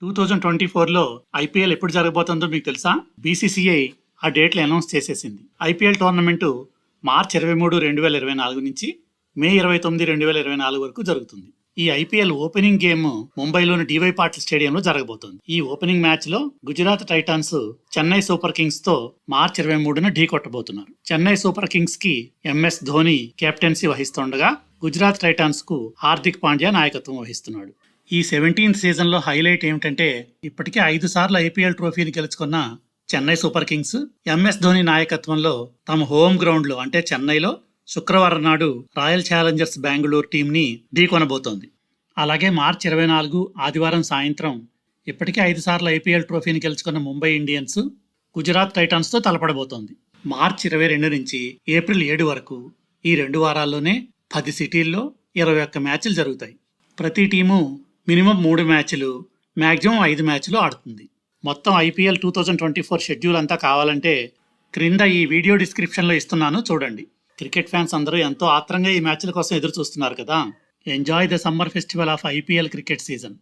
2024లో IPL ఎప్పుడు జరగబోతుందో మీకు తెలుసా? బీసీసీఐ ఆ డేట్లు అనౌన్స్ చేసేసింది. ఐపీఎల్ టోర్నమెంటు మార్చి 23, 2024 నుంచి మే 29, 2024 వరకు జరుగుతుంది. ఈ ఐపీఎల్ ఓపెనింగ్ గేమ్ ముంబైలోని డివై పాటిల్ స్టేడియంలో జరగబోతోంది. ఈ ఓపెనింగ్ మ్యాచ్ లో Gujarat titans Chennai super kings తో మార్చి 23న ఢీ కొట్టబోతున్నారు. చెన్నై సూపర్ కింగ్స్ కి ఎంఎస్ ధోని కెప్టెన్సీ వహిస్తుండగా గుజరాత్ టైటాన్స్ కు హార్దిక్ పాండ్యా నాయకత్వం వహిస్తున్నాడు. ఈ 17th సీజన్ లో హైలైట్ ఏమిటంటే ఇప్పటికే 5 సార్లు ఐపీఎల్ ట్రోఫీని గెలుచుకున్న Chennai super Kings MS Dhoni నాయకత్వంలో తమ హోమ్ గ్రౌండ్ లో అంటే చెన్నైలో శుక్రవారం నాడు రాయల్ ఛాలెంజర్స్ బెంగళూరు టీంని ఢీకొనబోతోంది. అలాగే మార్చి 24 ఆదివారం సాయంత్రం ఇప్పటికే 5 సార్లు ఐపీఎల్ ట్రోఫీని గెలుచుకున్న ముంబై ఇండియన్స్ గుజరాత్ టైటాన్స్ తో తలపడబోతోంది. మార్చి 22 నుంచి ఏప్రిల్ 7 వరకు ఈ 2 వారాల్లోనే 10 సిటీల్లో 21 మ్యాచ్లు జరుగుతాయి. ప్రతి టీము మినిమం 3 మ్యాచ్లు, మ్యాక్సిమం 5 మ్యాచ్లు ఆడుతుంది. మొత్తం ఐపీఎల్ 2024 షెడ్యూల్ అంతా కావాలంటే క్రింద ఈ వీడియో డిస్క్రిప్షన్లో ఇస్తున్నాను, చూడండి. క్రికెట్ ఫ్యాన్స్ అందరూ ఎంతో ఆత్రంగా ఈ మ్యాచ్ల కోసం ఎదురు చూస్తున్నారు కదా. Enjoy the summer festival of IPL cricket season.